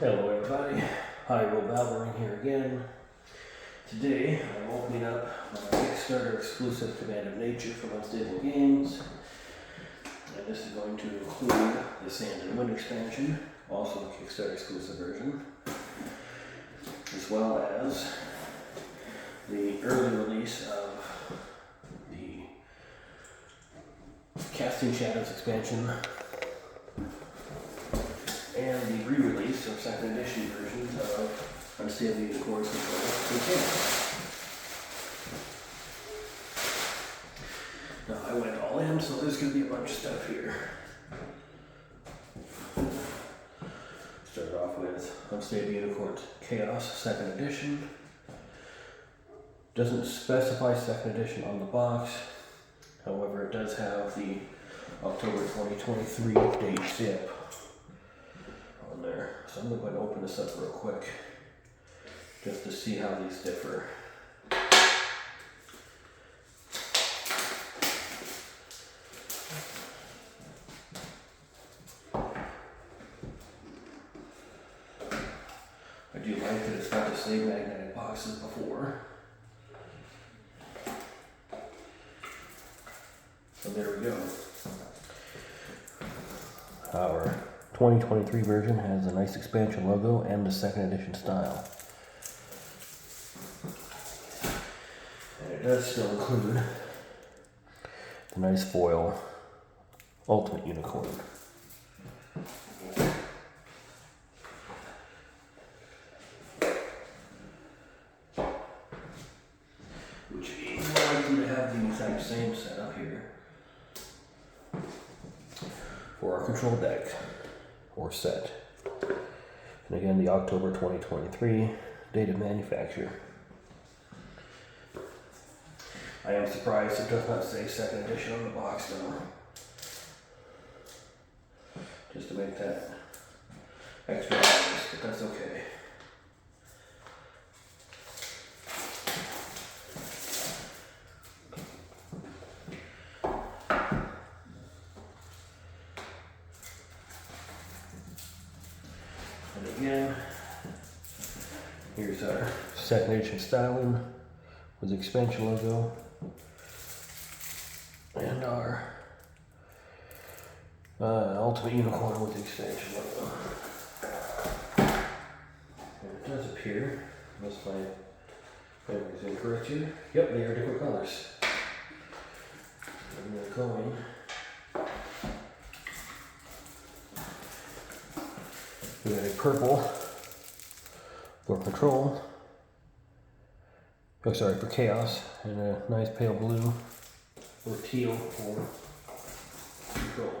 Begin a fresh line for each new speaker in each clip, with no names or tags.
Hello everybody, hi Will Valvorin here again. Today I'm opening up my Kickstarter exclusive Command of Nature from Unstable Games. And this is going to include the Sand and Wind expansion, also the Kickstarter exclusive version, as well as the early release of the Casting Shadows expansion and the re-release of second edition versions of Unstable Unicorns and Now I went all in, so there's going to be a bunch of stuff here. Start off with Unstable Unicorns Chaos second edition. Doesn't specify second edition on the box, however it does have the October 2023 date zip on there. So I'm going to go ahead and open this up real quick just to see how these differ. I do like that it's got the same magnetic box as before. So there we go. Our 2023 version has a nice expansion logo and the second edition style. And it does still include the nice foil Ultimate Unicorn. Which means we're likely to have the exact same setup here for our control deck or set. And again, the October 2023 date of manufacture. I am surprised it does not say second edition on the box though. Just to make that extra obvious, but that's okay. And again, here's our second edition styling with the expansion logo and our Ultimate Unicorn with the expansion logo. And it does appear, unless my memory is incorrect here, yep, they are different colors. And they're going we got a purple for control, oh sorry, for chaos, and a nice pale blue or teal for control.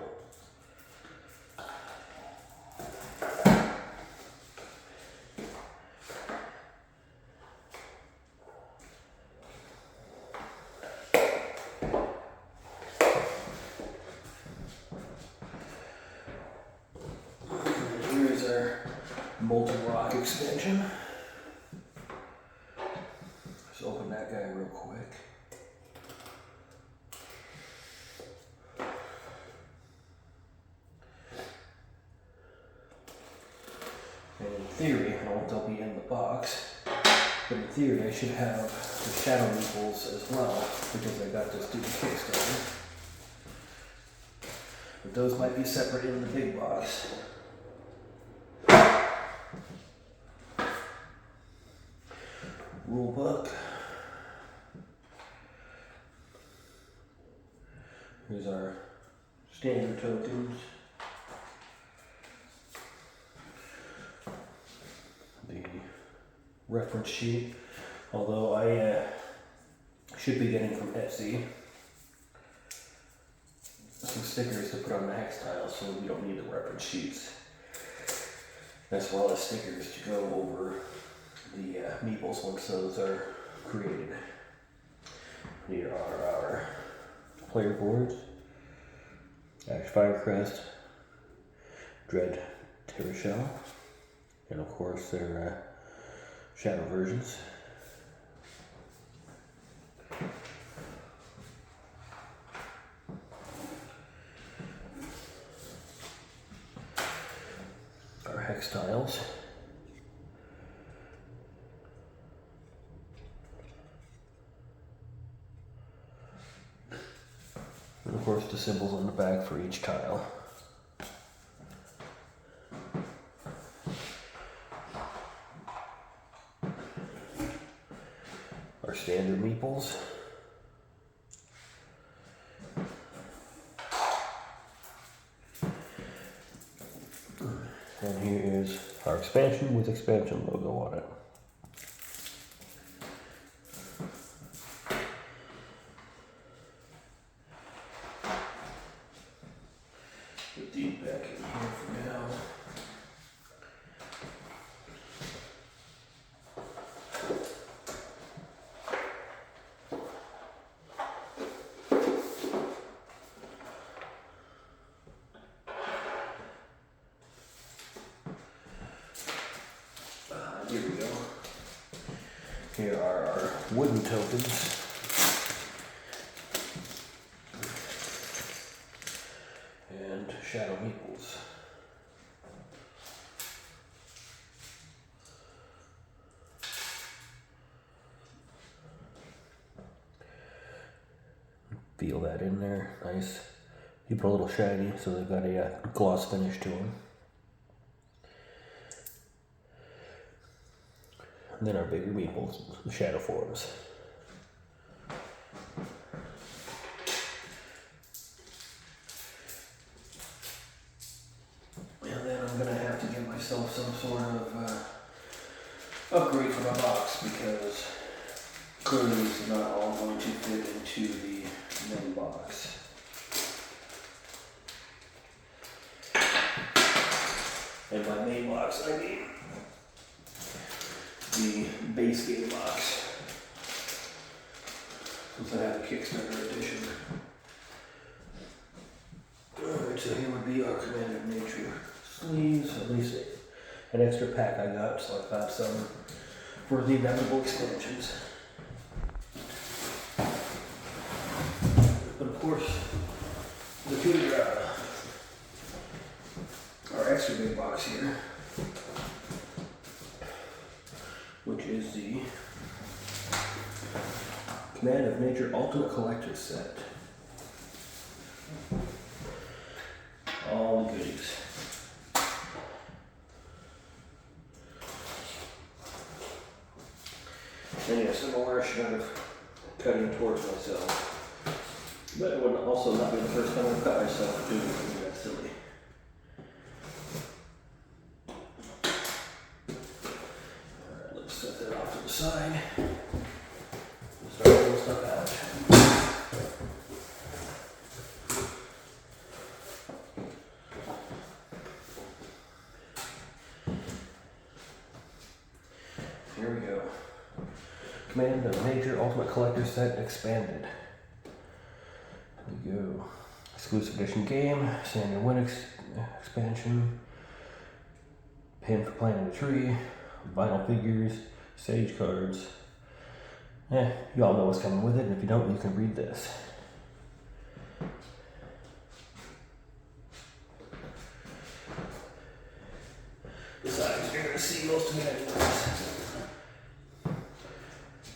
And here's our Molten Rock expansion. Let's open that guy real quick. And in theory, I don't know if they'll be in the box, but in theory I should have the shadow meeples as well, because I got this through the Kickstarter. But those might be separate in the big box. Rule book. Here's our standard tokens. The reference sheet, although I should be getting from Etsy some stickers to put on the hex tiles, so we don't need the reference sheets, as well as stickers to go over the meeples once those are created. Here are our player boards, Ash Firecrest, Dread Terror Shell, and of course their shadow versions. Our hex tiles, of course the symbols on the back for each tile. Our standard meeples. And here is our expansion with expansion logo on it. Put these back in here for now. Here we go. Here are our wooden tokens. And shadow meeples. Feel that in there, nice. Keep it a little shiny, so they've got a gloss finish to them. And then our bigger meeples, the shadow forms. And then I'm gonna have to give myself some sort of upgrade for my box, because clearly it's not all going to fit into the main box. And by main box, I mean the base game box, since I have a Kickstarter edition. Alright, so here would be our Command of Nature sleeves, at least an extra pack I got, so I've got some for the inevitable expansions. But of course, the two our extra big box here, which is the Command of Nature Ultimate Collector's Set. All the goodies. And yes, I'm aware I should have cut in towards myself. But it would also not be the first time I've cut myself doing something that silly. Alright, let's set that off to the side. Start pulling stuff out. Here we go. Command of Nature Ultimate Collector Set Expanded. There we go. Exclusive edition game, Samuel Win expansion, pin for planting a tree, vinyl figures, sage cards. You all know what's coming with it, and if you don't, you can read this. Besides, you're going to see most of it anyways.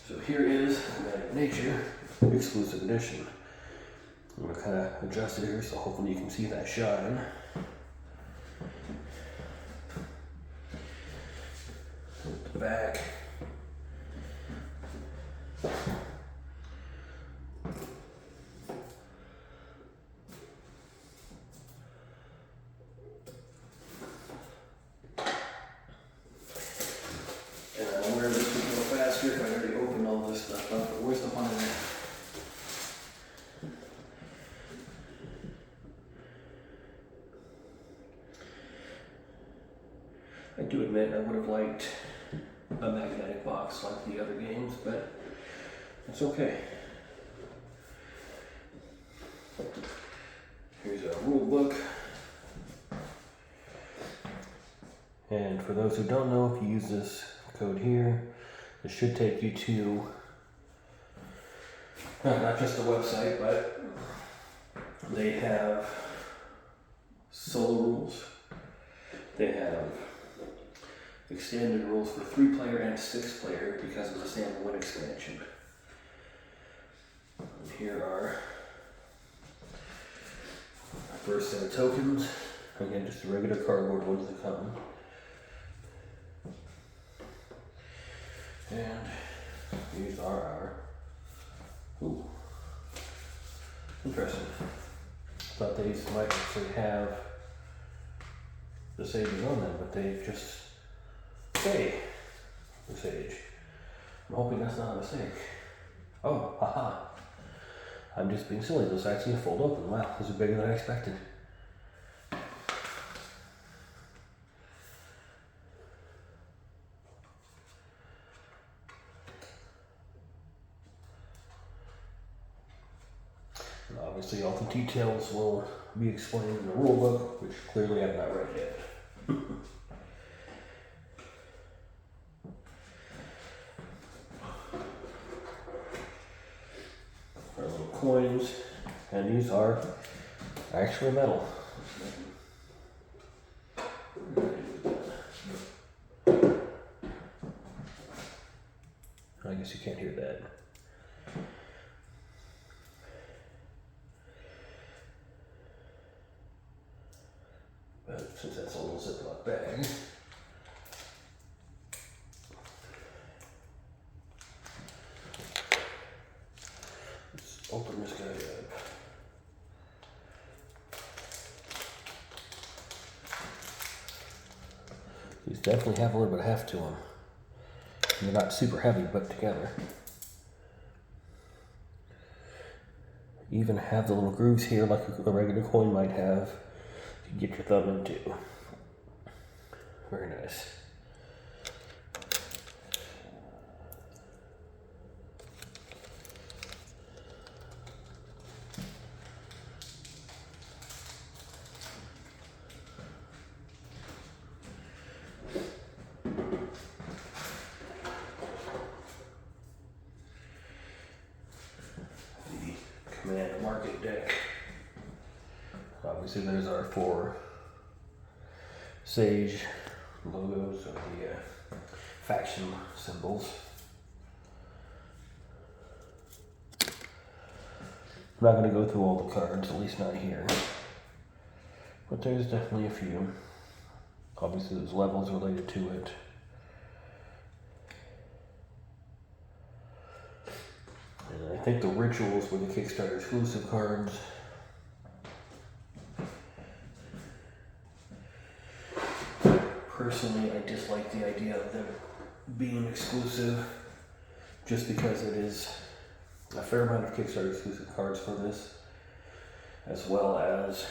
So here is Command of Nature Exclusive Edition. I'm going to kind of adjust it here so hopefully you can see that shine. At the back. And I'm aware this would go faster if I already opened all this stuff up, but where's the fun in it? I do admit I would have liked a magnetic box like the other games, but it's okay. Here's a rule book. And for those who don't know, if you use this code here, it should take you to not just the website, but they have solo rules. They have extended rules for 3-player and 6-player because of the Samuel Win expansion. And here are first set of tokens. Again, just the regular cardboard ones that come. And these are our, ooh, interesting. Thought these might actually have the sages on them, but they just say the sage. I'm hoping that's not a mistake. Oh, haha. I'm just being silly. Those actually fold open. Wow, those are bigger than I expected. And obviously, all the details will be explained in the rule book, which clearly I've not read yet. Our little coins, and these are actually metal. I guess you can't hear that. But since that's a little Ziploc bag, let's open this guy up. These definitely have a little bit of heft to them. They're not super heavy, but together. Even have the little grooves here like a regular coin might have. You can get your thumb into. Very nice. Command market deck. Obviously there's our 4 sage logos or the faction symbols. I'm not going to go through all the cards, at least not here. But there's definitely a few. Obviously there's levels related to it. And I think the rituals were the Kickstarter exclusive cards. Personally, I dislike the idea of them being exclusive just because it is a fair amount of Kickstarter exclusive cards for this, as well as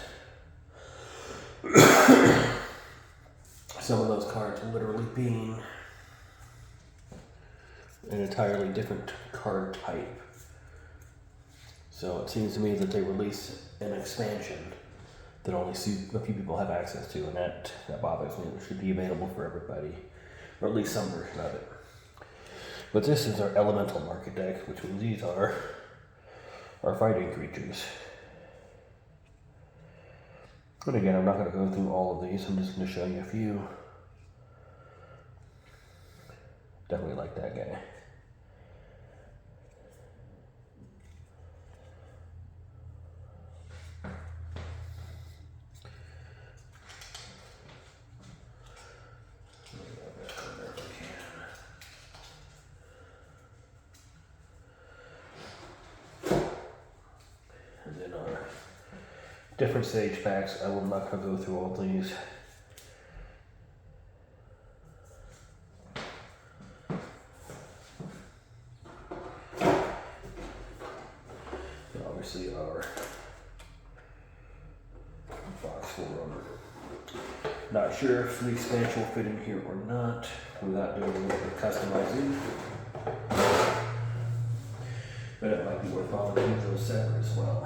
some of those cards literally being an entirely different card type. So it seems to me that they release an expansion that only a few people have access to, and that bothers me. It should be available for everybody, or at least some version of it. But this is our elemental market deck, which means these are our fighting creatures. And again, I'm not going to go through all of these. I'm just going to show you a few. Definitely like that guy. And then our different stage packs. I will not go through all these. Obviously our box will not sure if the expansion will fit in here or not without doing a little bit of customizing. But it might be worthwhile to keep those separate as well.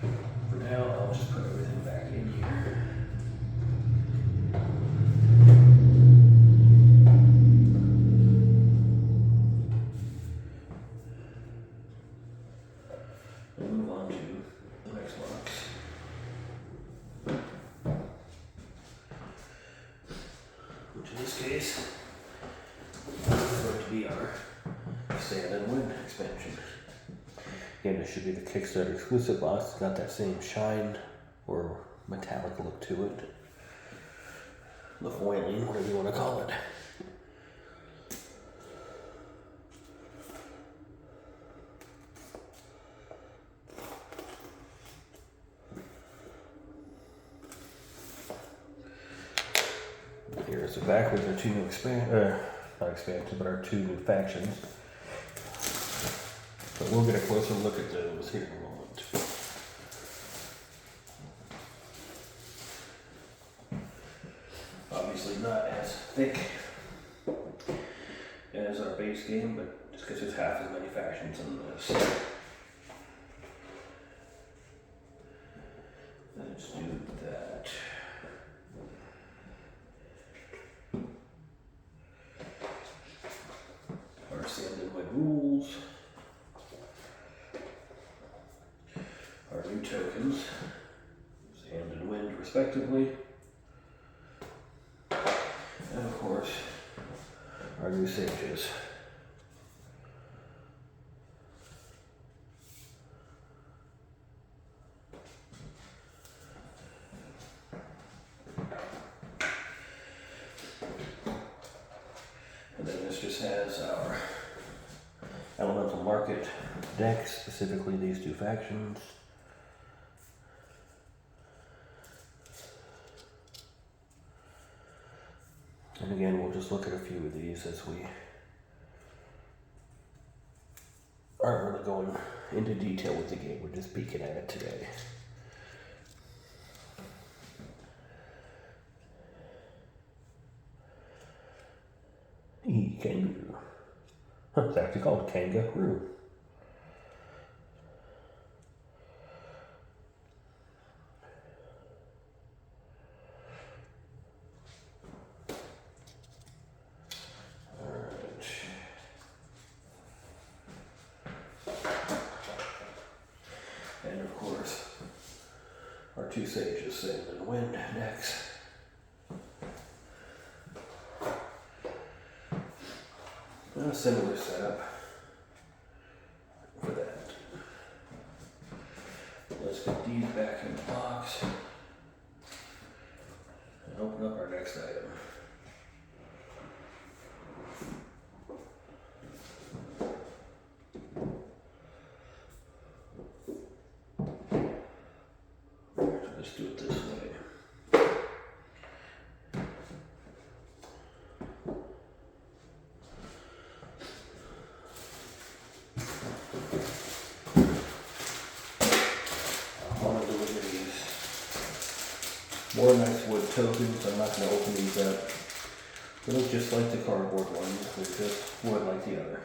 So for now, I'll just put everything back in here. And move on to the next box. Which in this case is going to be our Stand and Win expansion. Again, this should be the Kickstarter exclusive box. It's got that same shine or metallic look to it. The foiling, whatever you want to call it. Here's the back with our two new not expansions, but our two new factions. But we'll get a closer look at those here in a moment. Obviously not as thick as our base game, but just because there's half as many factions in this. Let's do that. Our sand and wood rules. Our new tokens, sand and wind respectively. And of course, our new sages. And then this just has our elemental market deck, specifically these two factions. And again, we'll just look at a few of these as we aren't really going into detail with the game. We're just peeking at it today. Kangaroo. Huh, it's actually called Kangaroo. And of course, our two sages, sand and wind next. And a similar setup for that. Let's get these back in the box and open up our next item. Let's do it this way. I want to deliver these more nice wood tokens. I'm not going to open these up. They look just like the cardboard ones. They're just wood like the other.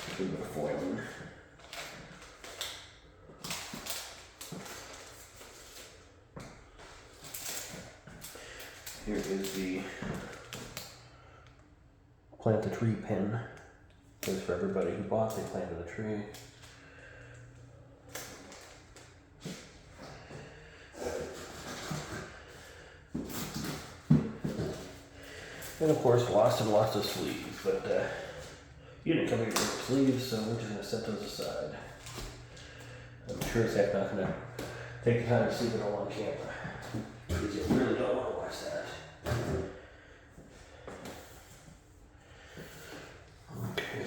A little bit of foiling. Here is the plant the tree pin. This is for everybody who bought, they planted a tree. And of course, lots and lots of sleeves, but you didn't come here for sleeves, so we're just going to set those aside. I'm sure it's heck not going to take the time to see it all on camera, because you really don't want to watch that. Okay.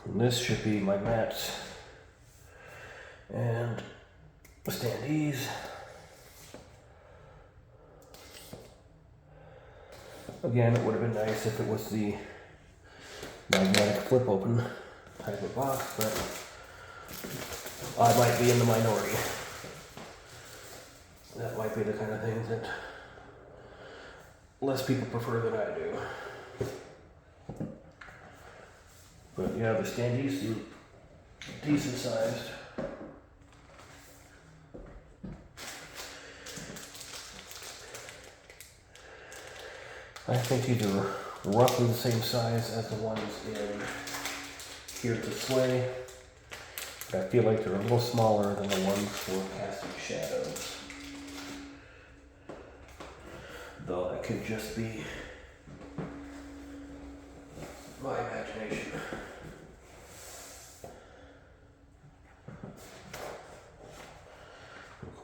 And this should be my mats and standees. Again, it would have been nice if it was the magnetic flip open type of box, but I might be in the minority. That might be the kind of thing that less people prefer than I do. But yeah, the standees seem decent sized. I think these are roughly the same size as the ones in Here to Slay. But I feel like they're a little smaller than the ones for Casting Shadows. Though that could just be my imagination.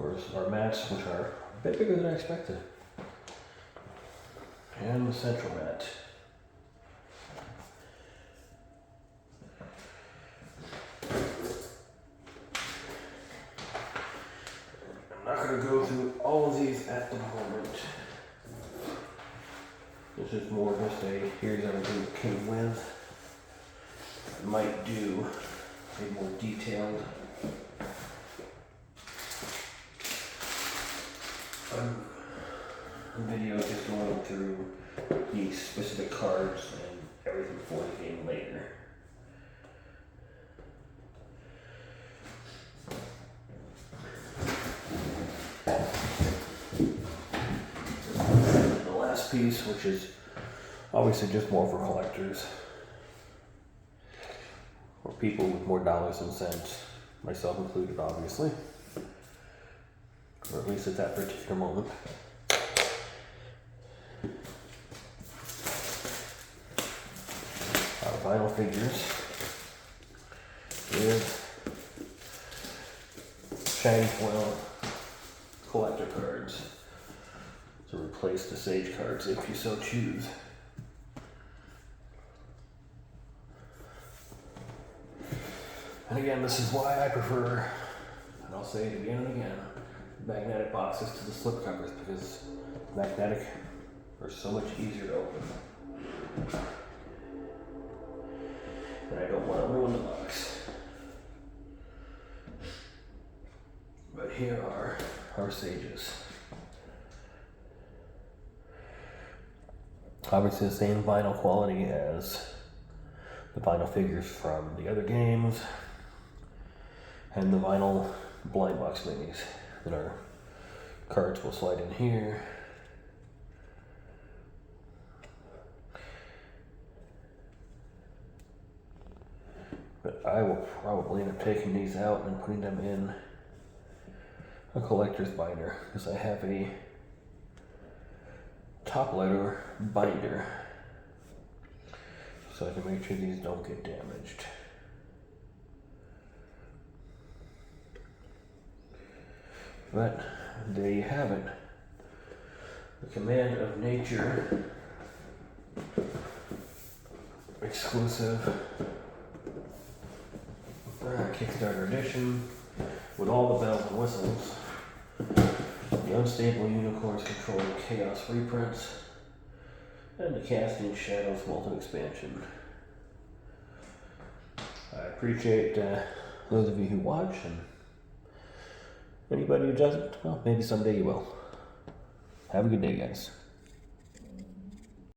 course, our mats, which are a bit bigger than I expected. And the central mat. I'm not going to go through all of these at the moment. This is more just a, here's everything that came with. I might do a more detailed video just going through the specific cards and everything for the game later. The last piece, which is obviously just more for collectors, or people with more dollars than cents, myself included, obviously, or at least at that particular moment. Our vinyl figures with shiny foil collector cards to replace the Sage cards if you so choose. And again, this is why I prefer, and I'll say it again and again, magnetic boxes to the slip covers, because magnetic are so much easier to open. And I don't want to ruin the box. But here are our Sages. Obviously the same vinyl quality as the vinyl figures from the other games, and the vinyl blind box minis. Then our cards will slide in here. But I will probably end up taking these out and putting them in a collector's binder, because I have a top letter binder, so I can make sure these don't get damaged. But there you have it. The Command of Nature exclusive Kickstarter edition with all the bells and whistles. The Unstable Unicorns controlling Chaos reprints, and the Casting Shadows Molten expansion. I appreciate those of you who watch, and anybody who doesn't, well, maybe someday you will. Have a good day, guys.